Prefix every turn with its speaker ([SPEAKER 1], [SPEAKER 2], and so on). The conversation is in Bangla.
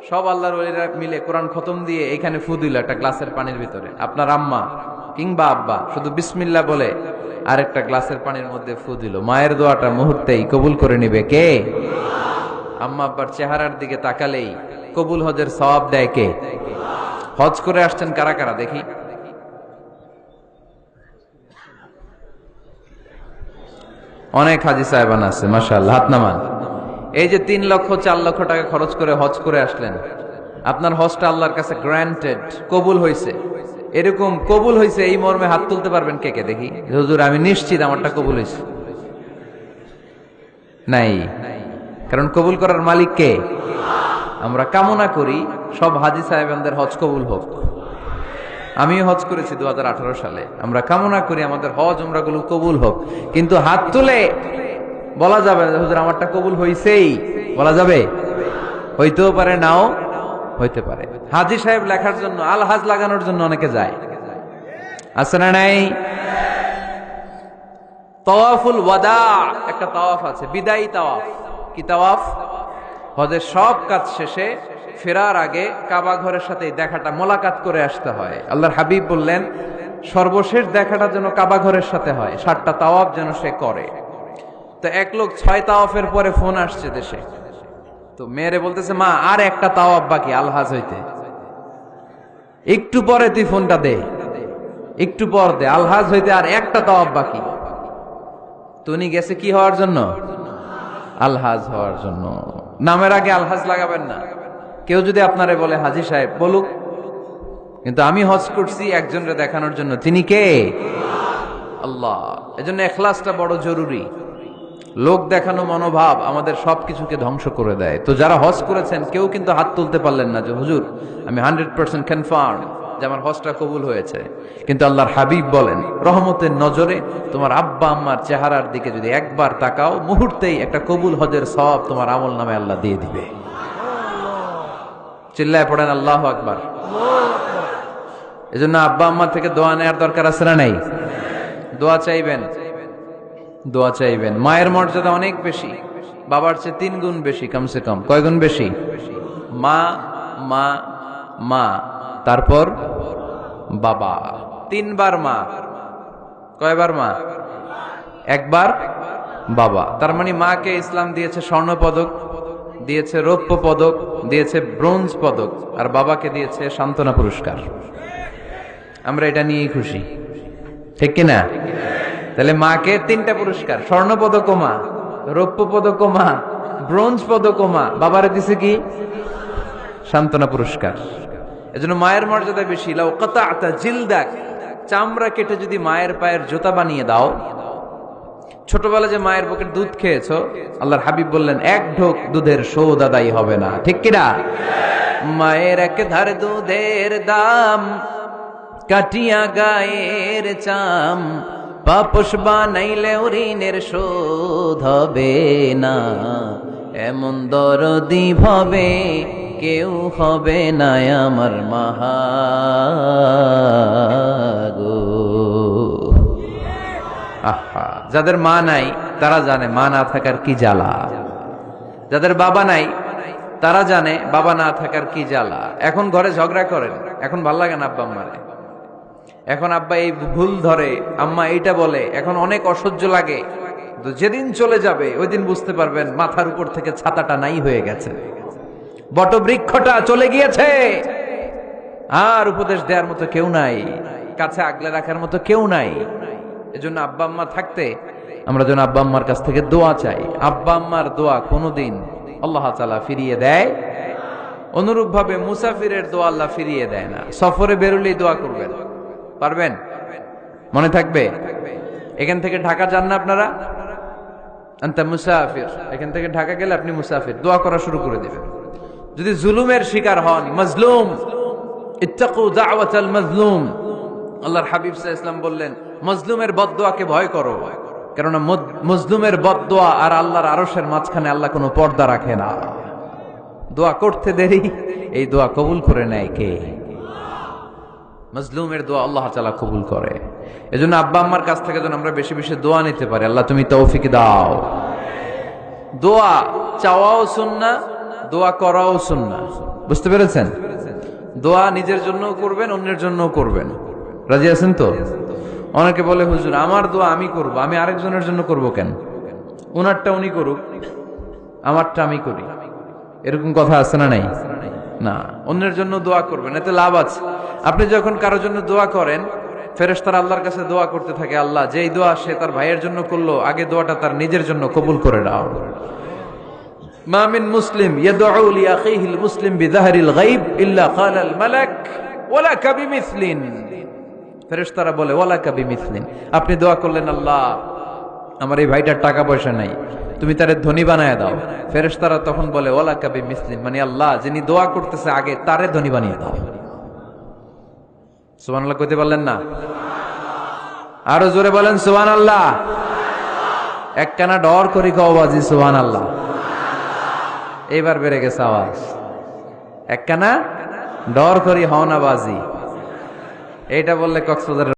[SPEAKER 1] সব আল্লাহর ওলিরা মিলে কোরআন খতম দিয়ে এখানে ফু দিল একটা গ্লাসের পানির ভিতরে। আপনার আম্মা কিংবা আব্বা শুধু বিসমিল্লাহ বলে আরেকটা গ্লাসের পানির মধ্যে ফু দিল, মায়ের দোয়াটা মুহূর্তেই কবুল করে নিবে কে? আম্মা আব্বার চেহারার দিকে তাকালেই কবুল হজের সওয়াব দেয় কে? হজ করে আসছেন কারা কারা দেখি? অনেক হাজি সাহেবান আছে মাশাআল্লাহ, হাত নামান। এই যে 3 লক্ষ 4 লক্ষ টাকা খরচ করে হজ করে আসলেন, আপনার হজটা আল্লাহর কাছে গ্র্যান্টেড, কবুল হয়েছে। এরকম কবুল হয়েছে এই মর্মে হাত তুলতে পারবেন কে কে দেখি? হুজুর আমি নিশ্চিত আমারটা কবুল হয়েছে। নাই, কারণ কবুল করার মালিক কে? আমরা কামনা করি সব হাজি সাহেবানদের হজ কবুল হোক। আমিও হজ করেছি 2018 সালে। আমরা কামনা করি আমাদের হজ উমরাগুলো কবুল হোক, কিন্তু হাত তুলে বলা যাবে না হুজুর আমারটা কবুল হইছেই, বলা যাবে? হইতেও পারে, নাও হইতে পারে। হাজি সাহেব লেখার জন্য, আল হাজ লাগানোর জন্য অনেকে যায়, আছে না নাই? তাওয়াফুল ওয়াদা একটা তাওয়াফ আছে, বিদায়ী তাওয়াফ। কি তাওয়াফ? হজের সব কাজ শেষে ফেরার আগে কাবা ঘরের সাথে দেখাটা, মোলাকাত করে আসতে হয়। আল্লাহর হাবিব বললেন সর্বশেষ দেখাটা যেন কাবা ঘরের সাথে হয়, 7টা তাওয়াফ যেন সে করে। তো এক লোক 6 তাওয়াফের পরে ফোন আসছে দেশে, তো মেয়েরে বলতেছে মা আর একটা তাওয়াফ বাকি আলহাজ হইতে, একটু পরে তুই ফোনটা দে, একটু পর দে, আলহাজ হইতে আর একটা তাওয়াফ বাকি। তো উনি গেছে কি হওয়ার জন্য? আলহাজ হওয়ার জন্য। নামের আগে আলহাজ লাগাবেন না। কেউ যদি আপনারে বলে হাজি সাহেব, বলুক, কিন্তু আমি হজ করছি একজনরে দেখানোর জন্য। তিনি কে? আল্লাহ। এজন্য ইখলাসটা বড় জরুরি। লোক দেখানো মনোভাব আমাদের সবকিছুকে ধ্বংস করে দেয়। তো যারা হজ করেছেন কেউ কিন্তু হাত তুলতে পারলেন না যে হুজুর আমি 100% কনফার্ম যে আমার হজটা কবুল হয়েছে। কিন্তু আল্লাহর হাবিব বলেন রহমতের নজরে তোমার আব্বা আম্মার চেহারার দিকে যদি একবার তাকাও, মুহূর্তেই একটা কবুল হজের সওয়াব তোমার আমল নামে আল্লাহ দিয়ে দিবে। চিল্লায় পড়েন আল্লাহু আকবার। এজন্য আব্বা আম্মার থেকে দোয়া নেওয়ার দরকার আছে না নাই? দোয়া চাইবেন, দোয়া চাইবেন। মায়ের মর্যাদা অনেক বেশি, বাবার চেয়ে 3 গুণ বেশি, কমসে কম। কয় গুণ বেশি? মা মা মা, তারপর বাবা। 3 বার মা। কয়বার মা? একবার বাবা। তার মানে মাকে ইসলাম দিয়েছে স্বর্ণ পদক, দিয়েছে রৌপ্য পদক, দিয়েছে ব্রোঞ্জ পদক, আর বাবাকে দিয়েছে সান্ত্বনা পুরস্কার। আমরা এটা নিয়েই খুশি, ঠিক কিনা? তাহলে মাকে 3টা পুরস্কার, স্বর্ণ পদক মা, রৌপ্য পদক মা, ব্রোঞ্জ পদক মা, বাবারে দিছে কি? সান্ত্বনা পুরস্কার। এজন্য মায়ের মর্যাদা বেশি। লাউ কাতা'তা জিলদাক, চামড়া কেটে যদি মায়ের পায়ের জুতা বানিয়ে দাও। ছোটবেলা যে মায়ের বুকের দুধ খেয়েছো, আল্লাহর হাবিব বললেন 1 ঢোক দুধের শোধ আদায় হবে না, ঠিক কিনা? মায়ের এক ধার দুধের দাম, কাটিয়া গায়ের চাম, পাপস বানাইলে ঋণের শোধ হবে না, এমন দরদি ভাবে কেউ হবে না আমার মাহাগো। আহা, যাদের মা নাই তারা জানে মা না থাকার কি জ্বালা। যাদের বাবা নাই তারা জানে বাবা না থাকার কি জ্বালা। এখন ঘরে ঝগড়া করেন, এখন ভাল লাগে না আব্বা আম্মারে, এখন আব্বা এই ভুল ধরে, আম্মা এইটা বলে, এখন অনেক অসহ্য লাগে। তো যেদিন চলে যাবে ওই দিন বুঝতে পারবেন মাথার উপর থেকে ছাতাটা নাই হয়ে গেছে, বটবৃক্ষটা চলে গিয়েছে, আর উপদেশ দেওয়ার মতো কেউ নাই, কাছে আগলে রাখার মতো কেউ নাই। এজন্য আব্বা আম্মা থাকতে আমরা যেন আব্বা আম্মার কাছ থেকে দোয়া চাই। আব্বা আম্মার দোয়া কোনোদিন আল্লাহ তাআলা ফিরিয়ে দেয়। অনুরূপ ভাবে মুসাফিরের দোয়া আল্লাহ ফিরিয়ে দেয় না। সফরে বেরোলেই দোয়া করবেন, পারবেন? মনে থাকবে? এখান থেকে ঢাকা যান না আপনারা? আনতা মুসাফির, এখান থেকে ঢাকা গেলে আপনি মুসাফির, দোয়া করা শুরু করে দেবেন। যদি জুলুমের শিকার হন, মাজলুম, ইত্তাকু দাওয়াতাল মাজলুম, আল্লাহর হাবিব সাল্লাল্লাহু আলাইহি ওয়াসাল্লাম বললেন মাজলুমের বদদোয়াকে ভয় করো, কারণ মাজলুমের বদদোয়া আর আল্লাহর আরশের মাঝখানে আল্লাহ কোনো পর্দা রাখে না। দোয়া করতে দেরি, এই দোয়া কবুল করে নেয় কে? মাজলুমের দোয়া আল্লাহ তাআলা কবুল করে। এজন্য আব্বা আম্মার কাছ থেকে যেন আমরা বেশি বেশি দোয়া নিতে পারি। আল্লাহ তুমি তৌফিক দাও। দোয়া চাওয়াও সুন্নাহ, দোয়া করাও সুন্নাহ। বুঝতে পেরেছেন? দোয়া নিজের জন্যও করবেন, অন্যের জন্যও করবেন। রাজি আছেন তো? অনেকে বলে, হুজুর আমার দোয়া আমি করব, আমি আরেকজনের জন্য করব কেন? উনারটা উনি করুক, আমারটা আমি করি, এরকম কথা আছে না নাই? না, অন্যের জন্য দোয়া করবেন, এতে লাভ আছে। আপনি যখন কারোর জন্য দোয়া করেন, ফেরেশতারা আল্লাহর কাছে দোয়া করতে থাকে, আল্লাহ যেই দোয়া সে তার ভাইয়ের জন্য করলো, আগে দোয়াটা তার নিজের জন্য কবুল করে দাও। মা মিন মুসলিম ইয়াদউ লিআখিহিল মুসলিম বিযাহরিল গায়ব ইল্লা ক্বালাল মালাক ওয়ালাকা বিমিসলিন। ফেরেশতারা বলে ওয়ালাকা বিমিসলিন, আপনি দোয়া করলেন আল্লাহ আমার এই ভাইটার টাকা পয়সা নাই, তুমি তারে ধনী বানায় দাও। ফেরেশতারা তখন বলে ওয়ালাকা বিমিসলিন, মানে আল্লাহ যিনি দোয়া করতেছে আগে তারে ধনী বানিয়ে দাও। সুবহানাল্লাহ কইতে পারলেন না? আরো জোরে বলেন সুবহানাল্লাহ। একখানা ডর করি কও বাজি সুবহানাল্লাহ। এইবার বেড়ে গেছে আওয়াজ। একখানা ডর করি হও না বাজি, এইটা বললে কক্সবাজার